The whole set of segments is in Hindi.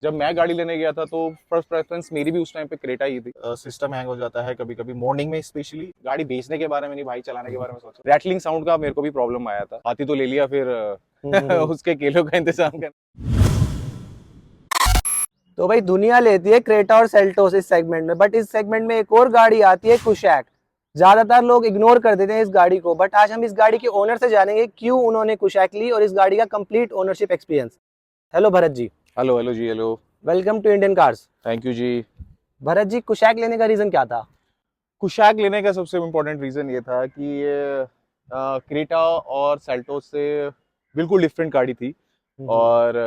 जब मैं गाड़ी लेने गया था तो फर्स्ट प्रेफरेंस मेरी भी उस टाइम पे क्रेटा ही थी। सिस्टम हैंग हो जाता है कभी कभी मॉर्निंग में, स्पेशली गाड़ी बेचने के बारे में नहीं भाई, चलाने के बारे में सोच। रैटलिंग साउंड का मेरे को भी प्रॉब्लम आया था, हाथी तो ले लिया, फिर उसके किलो का इंतजाम कर। तो भाई दुनिया लेती है क्रेटा और सेल्टोस इस सेगमेंट में, बट इस सेगमेंट में एक और गाड़ी आती है कुशैक। ज्यादातर लोग इग्नोर कर देते हैं इस गाड़ी को, बट आज हम इस गाड़ी के ओनर से जानेंगे क्यों उन्होंने कुशैक ली और इस गाड़ी का complete ownership experience. Hello Bharat ji. Hello hello ji, hello. Welcome to Indian cars. Thank you ji. Bharat ji, Kushaq लेने का रीजन क्या था? कुशैक लेने का सबसे इम्पोर्टेंट रीजन ये था कि ये क्रेटा और सेल्टोस से बिल्कुल डिफरेंट गाड़ी थी। और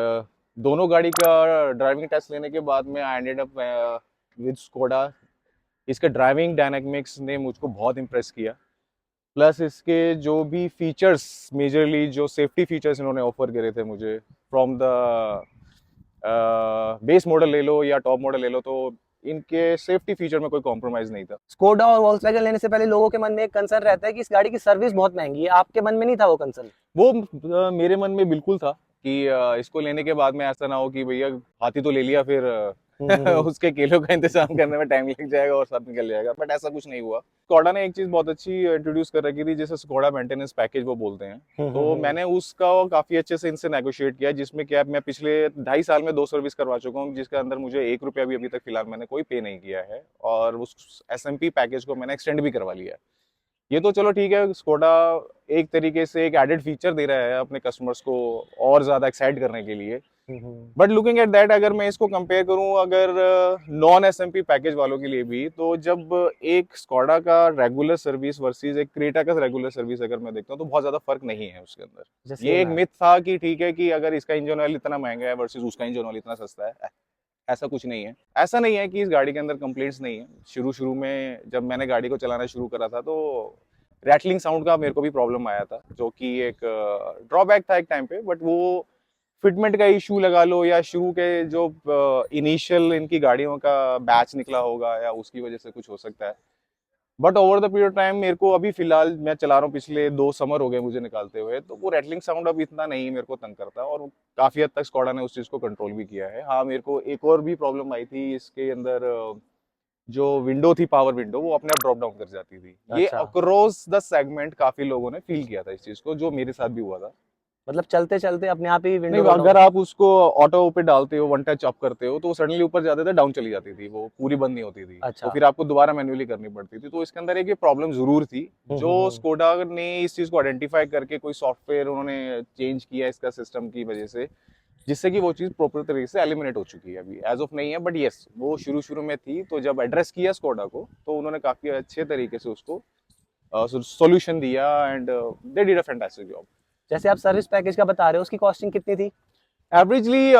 दोनों गाड़ी का ड्राइविंग टेस्ट लेने के बाद में I ended up with Skoda. इसके ड्राइविंग डायनामिक्स ने मुझको बहुत इम्प्रेस किया, प्लस इसके जो भी फीचर्स, मेजरली जो सेफ्टी फीचर्स इन्होंने ऑफर करे थे मुझे, फ्रॉम द बेस मॉडल ले लो या टॉप मॉडल ले लो, तो इनके सेफ्टी फीचर में कोई कॉम्प्रोमाइज नहीं था। स्कोडा और वॉल्क्सवैगन लेने से पहले लोगों के मन में एक कंसर्न रहता है कि इस गाड़ी की सर्विस बहुत महंगी है, आपके मन में नहीं था वो कंसर्न? वो मेरे मन में बिल्कुल था कि इसको लेने के बाद में ऐसा ना हो कि भैया हाथी तो ले लिया, फिर उसके किलो का इंतजाम करने में टाइम लग जाएगा और सब निकल जाएगा, बट ऐसा कुछ नहीं हुआ। स्कोडा ने एक चीज बहुत अच्छी इंट्रोड्यूस कर रखी थी, जैसे स्कोडा मेंटेनेंस पैकेज वो बोलते हैं। तो मैंने उसका काफी अच्छे से इनसे नेगोशिएट किया, जिसमें क्या मैं पिछले 2.5 साल में 2 सर्विस करवा चुका हूँ, जिसके अंदर मुझे 1 रुपया भी अभी तक फिलहाल मैंने कोई पे नहीं किया है, और उस SMP पैकेज को मैंने एक्सटेंड भी करवा लिया है। ये तो चलो ठीक है, स्कोडा एक तरीके से एक एडेड फीचर दे रहा है अपने कस्टमर्स को और ज्यादा एक्साइट करने के लिए। बट लुकिंग एट दैट, अगर मैं इसको कंपेयर करूं अगर नॉन SMP पैकेज वालों के लिए भी, तो जब एक स्कोडा का रेगुलर सर्विस वर्सेस एक क्रेटा का रेगुलर सर्विस अगर मैं देखता हूं, तो बहुत ज्यादा फर्क नहीं है उसके अंदर। ये एक मिथ था कि ठीक है कि अगर इसका इंजन ऑयल इतना महंगा है वर्सेस उसका इंजन ऑयल इतना सस्ता है, ऐसा कुछ नहीं है। ऐसा नहीं है कि इस गाड़ी के अंदर कंप्लेंट्स नहीं है। शुरू में जब मैंने गाड़ी को चलाना शुरू करा था, तो रैटलिंग साउंड का मेरे को भी प्रॉब्लम आया था, जो कि एक ड्रॉबैक था एक टाइम पे। बट वो फिटमेंट का इशू लगा लो, या शुरू के जो इनिशियल इनकी गाड़ियों का बैच निकला होगा, या उसकी वजह से कुछ हो सकता है। But over the period time मेरे को अभी फिलहाल मैं चला रहा हूँ, पिछले 2 समर हो गए मुझे निकालते हुए, तो वो रैटलिंग साउंड अब इतना नहीं मेरे को तंग करता, और काफी हद तक स्कॉडा ने उस चीज को कंट्रोल भी किया है। हाँ, मेरे को एक और भी प्रॉब्लम आई थी इसके अंदर, जो विंडो थी, पावर विंडो, वो अपने आप ड्रॉप डाउन कर जाती थी। ये अक्रॉस द सेगमेंट काफी लोगों ने फील किया था इस चीज को, जो मेरे साथ भी हुआ था। मतलब चलते चलते अपने आप ही नहीं, विंडो अगर आप उसको ऑटो पे डालते हो, वन टच अप करते हो, तो सडनली ऊपर जाते थे, डाउन चली जाती थी, वो पूरी बंद नहीं होती थी। तो फिर आपको दोबारा मैन्युअली करनी पड़ती थी। तो इसके अंदर एक ये प्रॉब्लम जरूर थी, जो स्कोडा ने इस चीज को आइडेंटिफाई करके कोई सॉफ्टवेयर उन्होंने चेंज किया इसका सिस्टम की वजह से, जिससे कि वो चीज प्रॉपर तरीके से एलिमिनेट हो चुकी है। अभी एज ऑफ नहीं है, बट यस, वो शुरू में थी। तो जब एड्रेस किया स्कोडा को, तो उन्होंने काफी अच्छे तरीके से उसको सॉल्यूशन दिया, and they did a fantastic job. जैसे आप सर्विस पैकेज का बता रहे हो, उसकी कॉस्टिंग कितनी थी? एवरेजली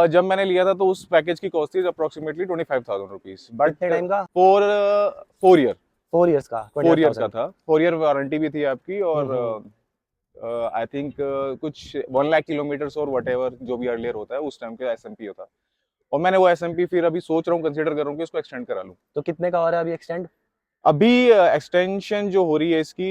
जब मैंने लिया था, तो उस पैकेज की कॉस्ट थी अप्रोक्सीमेटली 25,000 रुपीज। बट कितने टाइम का? 4 ईयर, 4 इयर्स का 4 ईयर का था। 4 ईयर वारंटी भी थी आपकी, और आई थिंक कुछ 1 लाख किलोमीटर और वट एवर जो भी अर्लियर होता है उस टाइम के SMP होता। और मैंने वो SMP फिर अभी सोच रहा हूँ, कंसिडर कर रहा हूँ कि उसको एक्सटेंड करा लूँ। तो कितने का हो रहा है अभी एक्सटेंड? अभी एक्सटेंशन जो हो रही है इसकी,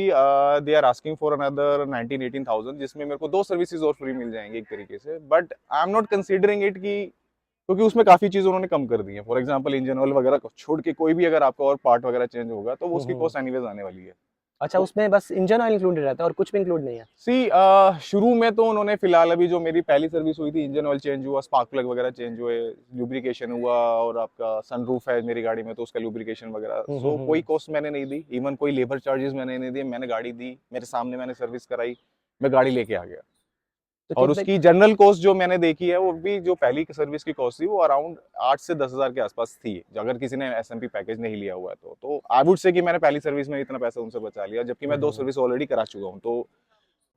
they are asking for another 19-18,000, जिसमें मेरे को 2 सर्विसेज और फ्री मिल जाएंगे एक तरीके से। But I am not considering it, कि क्योंकि उसमें काफी चीज उन्होंने कम कर दी है। फॉर एग्जांपल इंजन ऑयल वगैरह को छोड़ के कोई भी अगर आपका और पार्ट वगैरह चेंज होगा, तो वो उसकी कॉस्ट एनीवेज आने वाली है। अच्छा, उसमें बस इंजन ऑयल इंक्लूडेड रहता है और कुछ भी इंक्लूड नहीं है? शुरू में तो उन्होंने फिलहाल, अभी जो मेरी पहली सर्विस हुई थी, इंजन ऑयल चेंज हुआ, स्पार्क प्लग वगैरह चेंज हुए, लुब्रिकेशन हुआ, और आपका सनरूफ है मेरी गाड़ी में, तो उसका लुब्रिकेशन वगैरह, सो कोई कॉस्ट मैंने नहीं दी। इवन कोई लेबर चार्जेस मैंने नहीं दिए। मैंने गाड़ी दी, मेरे सामने मैंने सर्विस कराई, मैं गाड़ी लेके आ गया। तो और उसकी जनरल कॉस्ट जो मैंने देखी है, वो भी जो पहली सर्विस की कॉस्ट थी, वो अराउंड 8 से 10,000 के आसपास थी, अगर किसी ने SMP पैकेज नहीं लिया हुआ है तो आई वुड से कि मैंने पहली सर्विस में इतना पैसा उनसे बचा लिया, जबकि मैं 2 सर्विस ऑलरेडी करा चुका हूँ। तो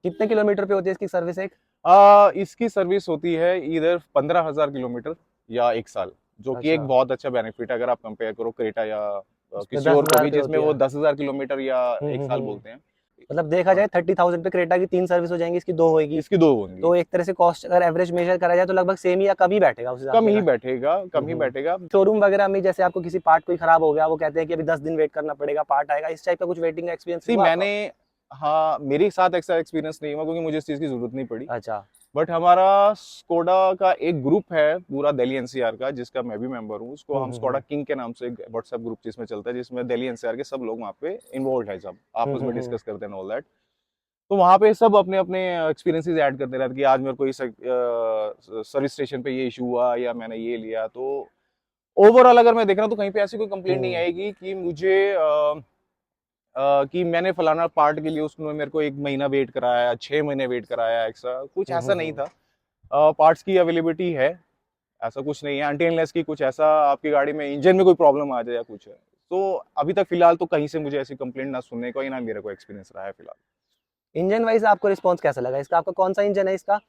कितने किलोमीटर पे होती है इसकी सर्विस एक? इसकी सर्विस होती है इधर 15,000 किलोमीटर या 1 साल, जो कि एक बहुत अच्छा बेनिफिट है अगर आप कंपेयर करो क्रेटा या किसी और को भी, जिसमें वो 10,000 किलोमीटर या 1 साल बोलते हैं। मतलब देखा जाए 30,000 पे क्रेटा की 3 सर्विस हो जाएंगी, इसकी 2 होगी। इसकी 2 होंगी। तो एक तरह से कॉस्ट अगर एवरेज मेजर करा जाए तो लगभग सेम ही या कम ही बैठेगा, उससे कम ही बैठेगा, कम ही बैठेगा। शोरूम वगैरह में जैसे आपको किसी पार्ट कोई खराब हो गया, वो कहते हैं कि अभी 10 दिन वेट करना पड़ेगा, पार्ट आएगा, इस टाइप का कुछ वेटिंग का एक्सपीरियंस हुआ? मैंने, हाँ, मेरे साथ ऐसा एक्सपीरियंस नहीं हुआ, क्योंकि मुझे इस चीज की जरूरत नहीं पड़ी। अच्छा। बट हमारा स्कोडा का एक ग्रुप है पूरा दिल्ली एनसीआर का, जिसका मैं भी मेंबर हूँ। उसको हम स्कोडा किंग के नाम से एक व्हाट्सएप ग्रुप जिसमें चलता है, जिसमें दिल्ली एनसीआर के सब लोग वहाँ पे इन्वॉल्व है, सब आपस में डिस्कस करते हैं ऑल दैट। तो वहाँ पे सब अपने अपने एक्सपीरियंसेस ऐड करते रहते हैं कि आज मेरे को इस सर्विस स्टेशन पे ये इशू हुआ या मैंने ये लिया। तो ओवरऑल अगर मैं देख रहा हूँ तो कहीं पे ऐसी कोई कंप्लेंट नहीं आएगी कि मुझे कि मैंने फलाना पार्ट के लिए उसने मेरे को 1 महीना वेट कराया, 6 महीने वेट कराया, एक्स्ट्रा कुछ ऐसा नहीं था। पार्ट्स की अवेलेबिलिटी है, ऐसा कुछ नहीं है अनटिल अनलेस की कुछ ऐसा आपकी गाड़ी में इंजन में कोई प्रॉब्लम आ जाए या कुछ है। तो अभी तक फिलहाल तो कहीं से मुझे ऐसी कंप्लेंट ना सुनने को, ना मेरे को एक्सपीरियंस रहा है फिलहाल। इंजन वाइज आपको रिस्पॉन्स कैसा लगा इसका? आपका कौन सा इंजन है इसका?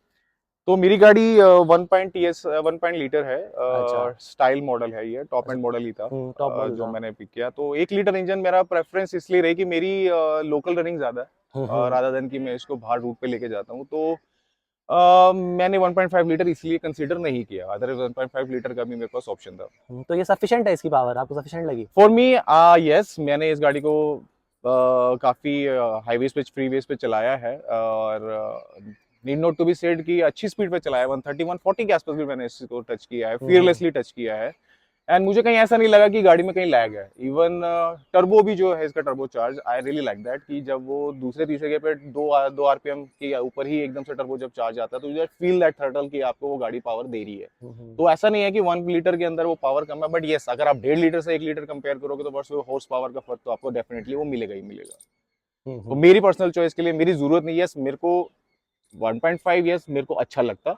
तो मेरी गाड़ी 1 लीटर है, अच्छा। स्टाइल मॉडल है, ये टॉप एंड मॉडल ही था टॉप मॉडल जो था। मैंने पिक किया। तो 1 लीटर इंजन मेरा प्रेफरेंस इसलिए रही कि मेरी लोकल रनिंग ज्यादा है रादर देन कि मैं इसको बाहर रूट पे लेके जाता हूँ। तो मैंने 1.5 लीटर इसलिए कंसीडर नहीं किया, अदर 1.5 लीटर का भी मेरे पास ऑप्शन था। तो ये सफिशिएंट है, इसकी पावर आपको सफिशिएंट लगी? फॉर मी यस, मैंने इस गाड़ी को काफी हाईवेज पे, फ्रीवेज पे चलाया है, और need not to be said कि अच्छी स्पीड पे चलाया है। 130 140 के आसपास भी मैंने इसको टच किया है, फियरलेसली टच किया है। एंड मुझे कहीं ऐसा नहीं लगा कि गाड़ी में कहीं लैग है। इवन टर्बो भी जो है इसका, turbo charge, I really like that कि जब वो दूसरे तीसरे गेयर पे दो आरपीएम के ऊपर ही एकदम से टर्बो जब चार्ज आता है तो यू फील दैट थ्रटल कि आपको वो गाड़ी पावर दे रही है। तो ऐसा नहीं है कि 1 लीटर के अंदर वो पावर कम है, बट यस अगर आप 1.5 लीटर से 1 लीटर कंपेयर करोगे तो बस वो हॉर्स पावर का फर्क तो आपको डेफिनेटली वो मिलेगा ही मिलेगा। तो मेरी पर्सनल चॉइस के लिए मेरी जरूरत नहीं है, यस मेरे को 1.5 यस मेरे को अच्छा लगता,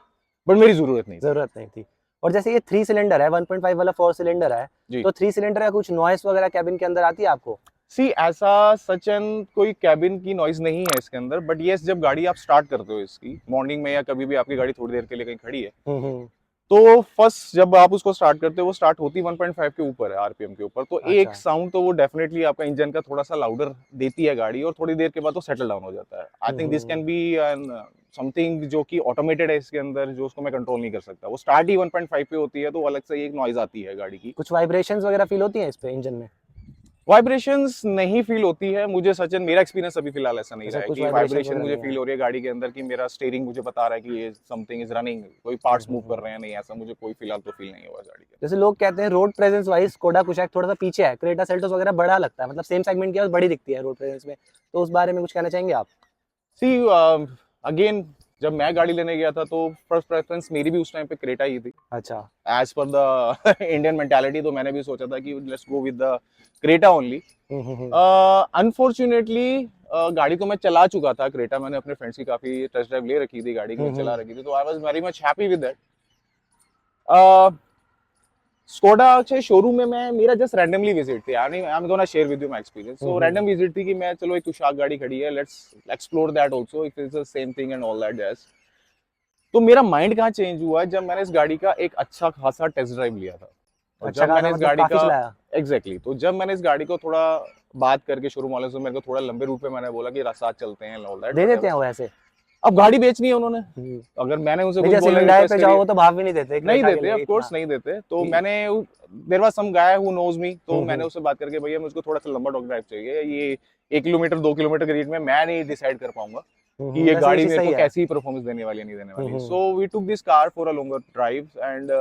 बट मेरी जरूरत नहीं थी। जरूरत नहीं थी। और जैसे ये 3 सिलेंडर है, 1.5 वाला 4 सिलेंडर है, जी। तो 3 सिलेंडर का कुछ नॉइस वगैरह कैबिन के अंदर आती है आपको? सी ऐसा सचन कोई कैबिन की नॉइज नहीं है इसके अंदर, बट यस जब गाड़ी आप स्टार्ट करते हो इसकी मॉर्निंग में या कभी भी आपकी गाड़ी थोड़ी देर के लिए कहीं खड़ी है, तो फर्स्ट जब आप उसको स्टार्ट करते हो वो स्टार्ट होती 1.5 के ऊपर है, आरपीएम के ऊपर। तो एक अच्छा। साउंड तो वो डेफिनेटली आपका इंजन का थोड़ा सा लाउडर देती है गाड़ी, और थोड़ी देर के बाद वो सेटल डाउन हो जाता है। I think this can be something जो कि ऑटोमेटेड है इसके अंदर, जो उसको मैं कंट्रोल नहीं कर सकता। वो स्टार्ट ही 1.5 पे होती है तो अलग से एक नॉइज आती है गाड़ी की। कुछ वाइब्रेशंस वगैरह फील होती हैं इस पे इंजन में? वाइब्रेशंस नहीं फील होती है मुझे सचिन, मेरा एक्सपीरियंस अभी फिलहाल ऐसा नहीं अच्छा, रहा है कुछ कि वाइब्रेशन वाइब्रेशन वगैरह मुझे नहीं फील है। हो रही है गाड़ी के अंदर कि मेरा स्टीयरिंग मुझे बता रहा है कि ये समथिंग इज रनिंग, कोई पार्ट्स मूव कर रहे हैं, नहीं ऐसा मुझे कोई फिलहाल तो फील नहीं हुआ गाड़ी के। जैसे लोग कहते हैं road presence wise Skoda Kushaq थोड़ा सा पीछे है, क्रेटा सेल्टोस वगैरह बड़ा लगता है, मतलब सेम सेगमेंट की और बड़ी दिखती है रोड प्रेजेंस में, तो उस बारे में कुछ कहना चाहेंगे आप? सी अगेन जब मैं गाड़ी लेने गया था तो फर्स्ट प्रेफरेंस मेरी भी उस टाइम पे क्रेटा ही थी। अच्छा। As per the Indian mentality तो मैंने भी सोचा था कि let's go with the Creta only. Unfortunately गाड़ी को मैं चला चुका था, क्रेटा मैंने अपने फ्रेंड्स की काफी टेस्ट ड्राइव ले रखी थी, गाड़ी की मैं चला रखी थी, तो I was very much happy with that. Skoda से शोरूम में मैं मेरा जस्ट रैंडमली विजिट थी, I am gonna share with you my experience. So random visit थी कि मैं चलो एक कुशाक गाड़ी खड़ी है, let's explore that also if it's the same thing and all that jazz. तो मेरा माइंड कहाँ चेंज हुआ जब मैंने इस गाड़ी का एक अच्छा खासा टेस्ट ड्राइव लिया था। और अच्छा जब खासा मैंने इस मतलब गाड़ी काफी का चलाया? एग्जैक्टली तो जब मैंने इस गाड़ी को थोड़ा बात करके शोरूम वाले से मेरे को थोड़ा लंबे रूट पे मैंने बोला कि साथ चलते हैं ऑल दैट दे देते हैं व्हाटएवर। वो ऐसे? अब गाड़ी बेचनी है उन्होंने, अगर मैंने उनसे नहीं, कुछ जैसे बोलने हिंडई रिक्वेस्ट पे करी जाओगे तो भाव भी नहीं देते नहीं क्रेटा के देते, लिए ऑफ इतना। कोर्स नहीं देते। तो कि- मैंने there was some guy who knows me, तो मैंने उससे बात करके भैया मुझको थोड़ा सा लंबा डॉग ड्राइव चाहिए, ये 1 किलोमीटर 2 किलोमीटर के रेट में मैं नहीं डिसाइड कर पाऊंगा कि ये वैसे गाड़ी चीज मेरे सही को है। कैसी परफॉर्मेंस देने वाली है नहीं देने वाली। So we took this car for a longer drive and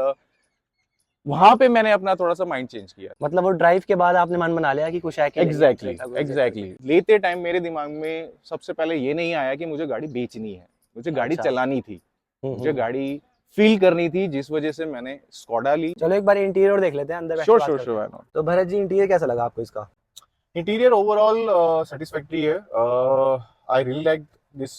वहां पे मैंने अपना थोड़ा सा माइंड चेंज किया। मतलब वो ड्राइव के बाद आपने मन बना लिया कि कुशैक ही लेंगे, एग्जैक्टली क्रेटा को एग्जैक्टली लेते टाइम मेरे दिमाग में सबसे पहले ये नहीं आया कि मुझे गाड़ी बेचनी है, मुझे गाड़ी अच्छा। चलानी थी, मुझे गाड़ी फील करनी थी, जिस वजह से मैंने स्कॉडा ली। चलो एक बार इंटीरियर देख लेते हैं, अंदर बैठ के श्योर बात श्योर करते श्योर, हैं। I know. तो भरत जी, इंटीरियर कैसा लगा आपको इसका? इंटीरियर ओवरऑल सेटिस्फैक्टरी है। आई रियली लाइक दिस,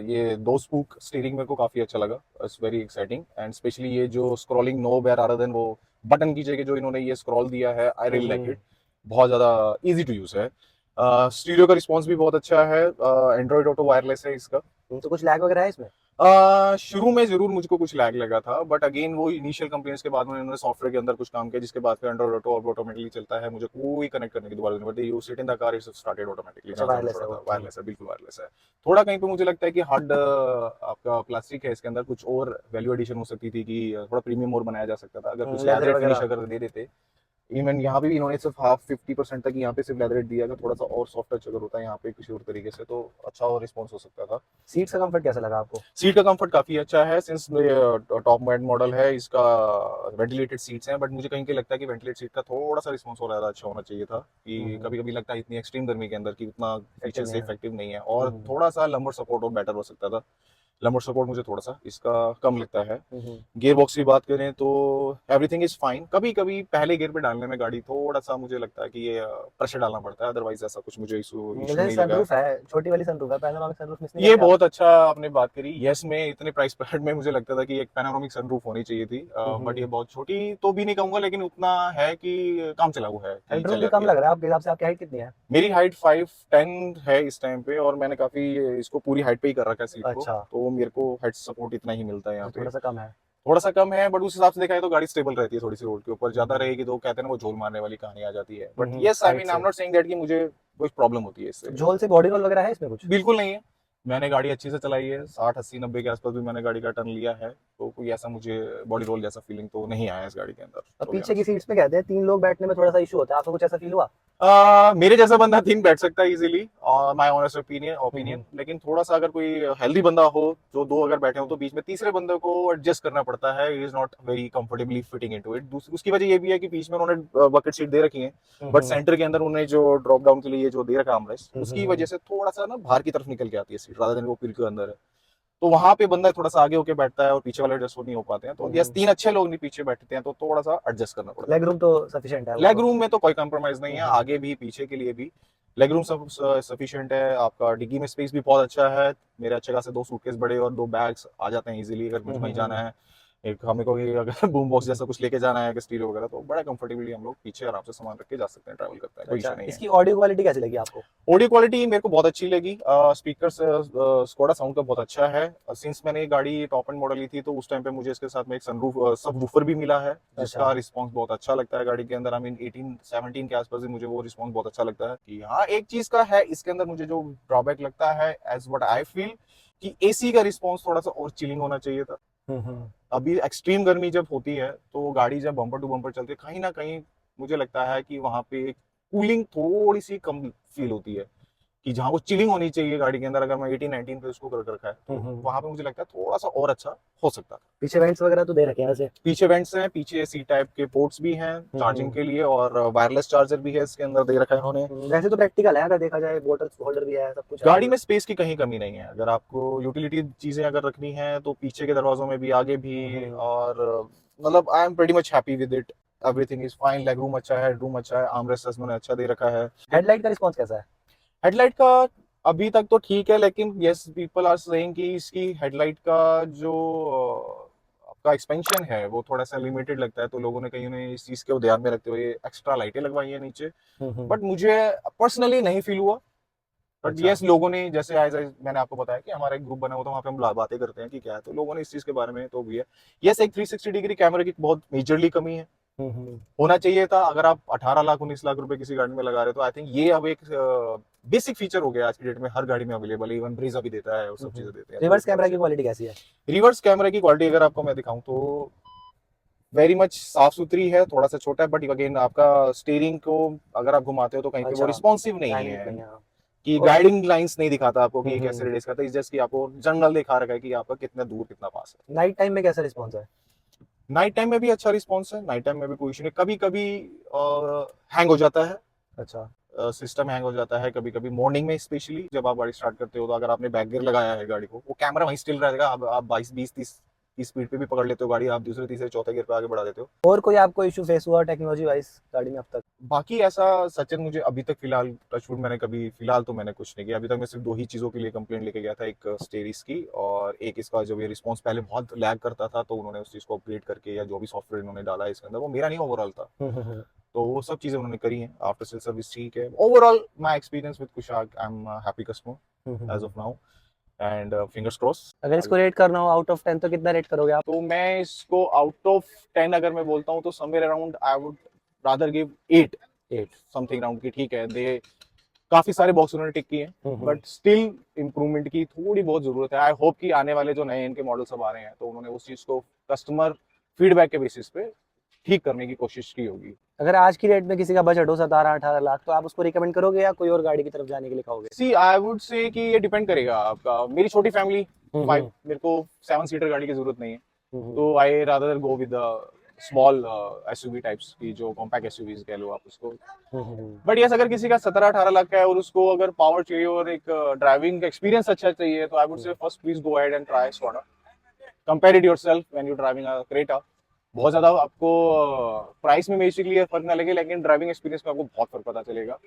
ये 2 स्पूक स्टीयरिंग मेरे को काफी अच्छा लगा, it's very exciting. And specially ये जो स्क्रॉलिंग नोब है रादर देन वो बटन की जगह जो इन्होंने ये स्क्रॉल दिया है, आई रियली लाइक इट, बहुत ज्यादा इजी टू यूज है। स्टीरियो का रिस्पॉन्स भी बहुत अच्छा है, एंड्रॉइड ऑटो वायरलेस है इसका। तो कुछ लैग वगैरह है इसमें? शुरू में जरूर मुझको कुछ लैग लगा था, बट अगेन वो इनिशियल कंप्लेंट्स के बाद में इन्होंने सॉफ्टवेयर के अंदर कुछ काम किया, जिसके बाद फिर एंड्रॉइड ऑटो ऑटोमेटिकली चलता है, मुझे कोई कनेक्ट करने की दोबारा नहीं पड़ती, you sit in the car it's started automatically. Wireless है, बिल्कुल वायरलेस है। थोड़ा कहीं पे मुझे लगता है कि हार्ड आपका प्लास्टिक है इसके अंदर, कुछ और वैल्यू एडिशन हो सकती थी कि थोड़ा प्रीमियम और बनाया जा सकता था, अगर कुछ लेदर लेदर फिनिश वगैरह। अगर दे देते इवन यहाँ पे भी इन्होंने सिर्फ हाफ 50% तक यहाँ पे सिर्फ लेदर दिया, अगर थोड़ा सा और सॉफ्ट टच अगर होता है यहाँ पे किसी और तरीके से तो अच्छा और रिस्पॉन्स हो सकता था। सीट्स का कंफर्ट कैसा लगा आपको? सीट का कंफर्ट काफी अच्छा है, सिंस टॉप एंड मॉडल है इसका, वेंटिलेटेड सीट्स हैं, बट मुझे कहीं के लगता है कि वेंटिलेटेड सीट का थोड़ा सा रिस्पॉन्स और ज्यादा अच्छा होना चाहिए था, कि कभी कभी लगता है इतनी एक्सट्रीम गर्मी के अंदर कि उतना फीचर से नहीं है। इफेक्टिव नहीं है, और थोड़ा सा लंबर सपोर्ट और बेटर हो सकता था। लंबर सपोर्ट मुझे थोड़ा सा इसका कम लगता है। गियर बॉक्स की बात करें तो एवरीथिंग इज फाइन, कभी कभी पहले गियर पे डालने में गाड़ी थोड़ा सा मुझे लगता है कि ये प्रेशर डालना पड़ता है, अदरवाइज ऐसा कुछ मुझे इशू नहीं लगा। सनरूफ है, छोटी वाली सनरूफ है, पैनोरामिक सनरूफ मिस नहीं ये करते आप? बहुत अच्छा आपने बात करी। यस, में इतने प्राइस पॉइंट में मुझे लगता था कि एक पैनोरामिक सनरूफ होनी चाहिए थी, बट ये बहुत छोटी तो भी नहीं कहूंगा, लेकिन उतना है कि काम चलाऊ है कि हेडरूम चल भी कम जाती है। लग रहा है आपके हिसाब से, आपकी हाइट कितनी है? मेरी हाइट 5'10" है इस टाइम पे, और मैंने काफी इसको पूरी हाइट पे ही कर रखा है सीट को, अच्छा। तो मेरे को हाइट सपोर्ट इतना ही मिलता है यहाँ पे। थोड़ा सा कम है। थोड़ा सा कम है, बट उस हिसाब से देखा जाए तो गाड़ी स्टेबल रहती है थोड़ी सी, रोड के ऊपर ज्यादा रहेगी तो कहते हैं ना वो झोल मारने वाली कहानी आ जाती है, but yes I height mean I से एम नॉट सेइंग दैट कि मुझे कुछ प्रॉब्लम होती है इससे, झोल से बॉडी रोल वगैरह है इसमें कुछ? बिल्कुल नहीं है। मैंने गाड़ी अच्छी से चलाई है, 60 80 90 के आसपास भी मैंने गाड़ी का टर्न लिया है, तो कोई ऐसा मुझे बॉडी रोल जैसा फीलिंग तो नहीं आया इस गाड़ी के अंदर, और to be पीछे की honest। सीट्स पे कहते हैं 3 लोग बैठने में थोड़ा सा इशू होता है, आपको कुछ ऐसा फील हुआ? मेरे जैसा बंदा 3 बैठ सकता है इजीली, और माय ऑनेस्ट ओपिनियन, लेकिन थोड़ा सा अगर कोई हेल्दी बंदा हो, जो 2 अगर बैठे हो तो बीच में तीसरे बंदे को एडजस्ट करना पड़ता है, is not very comfortably fitting into it. उसकी वजह ये भी है कि बीच में उन्होंने बकेट सीट दे रखी है, बट सेंटर के अंदर उन्होंने जो ड्रॉप डाउन के लिए जो दे रखा आर्मरेस्ट, उसकी वजह से थोड़ा सा ना बाहर की तरफ निकल के आती है सीट, रादर देन वो पिल के अंदर है, तो वहां पे बंदा थोड़ा सा आगे होके बैठता है और पीछे वाले एडजस्ट नहीं हो पाते हैं, तो यस 3 अच्छे लोग नहीं पीछे बैठते हैं तो थोड़ा सा एडजस्ट करना पड़ता है। लेग रूम तो सफिशिएंट है वो लेग तो? रूम में तो कोई कॉम्प्रोमाइज नहीं है, आगे भी पीछे के लिए भी लेग रूम सब सफिशिएंट है। आपका डिग्गी में स्पेस भी बहुत अच्छा है, मेरे अच्छे खासे 2 सूटकेस बड़े और 2 बैग्स आ जाते हैं इजीली, अगर मुझे कहीं जाना है, एक हमें को अगर बूम बॉक्स जैसा कुछ लेके जाना है, स्टीरियो वगैरह, तो बड़ा कंफर्टेबली हम लोग पीछे आराम से सामान रख के जा सकते हैं, ट्रैवल करते हैं, कोई अच्छा, इशू नहीं है। इसकी ऑडियो क्वालिटी कैसी लगी आपको? ऑडियो क्वालिटी मेरे को बहुत अच्छी लगी, स्पीकर स्कोडा साउंड का बहुत अच्छा है। सिंस मैंने ये गाड़ी टॉप एंड मॉडल ली थी तो उस टाइम पे मुझे इसके साथ में एक सनरूफ सब वूफर भी मिला है, जिसका अच्छा। रिस्पांस बहुत अच्छा लगता है गाड़ी के अंदर। आई मीन 18 17 के आसपास ही मुझे वो रिस्पांस बहुत अच्छा लगता है। कि हाँ, एक चीज का है इसके अंदर मुझे जो ड्रॉबैक लगता है, एज व्हाट आई फील, कि एसी का रिस्पांस थोड़ा सा और चिलिंग होना चाहिए था। अभी एक्सट्रीम गर्मी जब होती है तो गाड़ी जब बम्पर टू बम्पर चलती है, कहीं ना कहीं मुझे लगता है कि वहां पे कूलिंग थोड़ी सी कम फील होती है, कि जहाँ वो चिलिंग होनी चाहिए गाड़ी के अंदर, अगर मैं 18 19 पे उसको कर रखा है तो वहां पे मुझे लगता है थोड़ा सा और अच्छा हो सकता है। पीछे वेंट्स वगैरह तो दे रखे हैं वैसे? पीछे वेंट्स हैं, पीछे सी टाइप के पोर्ट्स भी हैं चार्जिंग के लिए, और वायरलेस चार्जर भी है इसके अंदर दे रखा है उन्होंने। वैसे तो प्रैक्टिकल है, अगर देखा जाए बोतल होल्डर भी है, सब कुछ है गाड़ी में स्पेस की कहीं कमी नहीं है, अगर आपको यूटिलिटी चीजें अगर रखनी है तो पीछे के दरवाजों में भी, आगे भी, और मतलब I am pretty much happy with it, everything is fine. Leg room अच्छा है, रूम अच्छा है, आर्मरेस्ट उन्होंने अच्छा दे रखा है। हेडलाइट का रिस्पॉन्स कैसा है? हेडलाइट का अभी तक तो ठीक है, लेकिन यस पीपल आर सेइंग कि इसकी हेडलाइट का जो आपका एक्सपेंशन है वो थोड़ा सा लिमिटेड लगता है, तो लोगों ने कहीं ने इस चीज को ध्यान में रखते हुए एक्स्ट्रा लाइटें लगवाई है नीचे, बट मुझे पर्सनली नहीं फील हुआ। बट अच्छा। यस, लोगों ने जैसे आज मैंने आपको बताया कि हमारा एक ग्रुप बना हुआ था, वहाँ पे हम बातें करते हैं कि क्या है, तो लोगों ने इस चीज के बारे में तो भी है। यस, एक 360 डिग्री कैमरे की बहुत मेजरली कमी है, होना चाहिए था। अगर आप 18 लाख 19 लाख रुपए किसी गाड़ी में लगा रहे हो तो आई थिंक ये अब एक बेसिक फीचर हो गया आज की डेट में, हर गाड़ी में अवेलेबल है, इवन ब्रीजा भी देता है और सब चीजें देते हैं। रिवर्स कैमरा की क्वालिटी कैसी है? रिवर्स कैमरे की क्वालिटी अगर आपको मैं दिखाऊं तो वेरी मच साफ सुथरी है, थोड़ा सा छोटा है, बट अगेन आपका स्टीयरिंग को अगर आप घुमाते हो तो कहीं पे वो अच्छा, रिस्पॉन्सिव नहीं डायनेमिक है, नहीं है, हाँ। कि और गाइडिंग लाइंस नहीं दिखाता आपको कि ये कैसे हम्म, रिलीज करता है, इस जस्ट कि आपको जनरल दिखा रखा है कि आपका कितना दूर कितना पास है। नाइट टाइम में कैसा रिस्पॉन्स है? नाइट टाइम में भी अच्छा रिस्पॉन्स है, नाइट टाइम में भी कोई इशू नहीं, कभी कभी हैंग हो जाता है, अच्छा। सिस्टम हैंग हो जाता है कभी कभी मॉर्निंग में, स्पेशली जब आप गाड़ी स्टार्ट करते हो तो अगर आपने बैक गियर लगाया है गाड़ी को, वो कैमरा वहीं स्टिल रहेगा, आप 22 20 30 की स्पीड पे भी पकड़ लेते हो गाड़ी, आप दूसरे तीसरे चौथे गियर पे आगे बढ़ा देते हो। और कोई आपको इशू फेस हुआ टेक्नोलॉजी वाइज गाड़ी में अब तक? बाकी ऐसा सचिन मुझे अभी तक फिलहाल टचवुड मैंने कभी फिलहाल तो मैंने कुछ नहीं किया अभी तक। मैं सिर्फ 2 ही चीज़ों के लिए कंप्लेंट लेके गया था, एक स्टेरिस की और एक इसका जो ये रिस्पॉन्स पहले बहुत लैग करता था, तो उन्होंने उस चीज़ को अपग्रेड करके या जो भी सॉफ्टवेयर इन्होंने डाला है इसके अंदर, वो मेरा नहीं ओवरऑल था, तो वो सब चीज़ें उन्होंने करी हैं। आफ्टर सेल सर्विस ठीक है, overall my experience with Kushaq, I am happy customer as of now, and fingers cross. अगर इसको रेट करना हो आउट ऑफ 10 तो कितना रेट करोगे आप? तो मैं इसको आउट ऑफ 10 अगर मैं बोलता हूँ तो somewhere around I would rather give 8 something around की। ठीक है, दे काफी सारे बॉक्स उन्होंने टिक किए हैं, बट स्टिल इंप्रूवमेंट की थोड़ी बहुत जरूरत है। आई होप कि आने वाले जो नए इनके मॉडल सब आ रहे हैं तो उन्होंने उस चीज को कस्टमर फीडबैक के बेसिस पे ठीक करने की कोशिश की होगी। अगर आज की रेट में किसी का बजट हो 17-18 लाख तो आप उसको रिकमेंड करोगे या कोई और गाड़ी की तरफ जाने के लिए कहोगे? सी आई वुड से कि ये डिपेंड करेगा आपका, मेरी छोटी फैमिली, फाइव, मेरे को 7 सीटर गाड़ी की जरूरत नहीं है, तो I rather go with small SUV types की, जो कॉम्पैक्ट एसयूवीज कह लो आप उसको। बट यस, अगर किसी का 17-18 लाख का है और उसको अगर पावर चाहिए और एक ड्राइविंग एक्सपीरियंस अच्छा चाहिए, तो I would say first please go ahead and try Skoda, compare it yourself when you driving a Creta. बहुत ज्यादा आपको प्राइस में बेसिकली फर्क ना लगे, लेकिन ड्राइविंग एक्सपीरियंस में आपको बहुत फर्क पता चलेगा।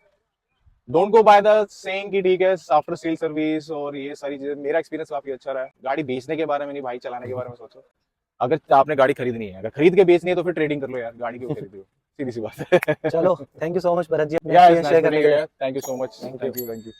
Don't go by the saying कि ठीक है आफ्टर सेल सर्विस और ये सारी चीजें। मेरा एक्सपीरियंस काफी अच्छा रहा है गाड़ी बेचने के बारे में नहीं भाई, चलाने के बारे में सोचो। अगर आपने गाड़ी खरीदनी है, अगर खरीद के बेचनी है तो फिर ट्रेडिंग कर लो यार, गाड़ी क्यों खरीदो, सीधी सी बात है। चलो, thank you so much Bharat ji अपने Yeah, it's experience nice share करने meeting के you. लिए। Yeah. Thank you so much. Thank Thank you. Thank you.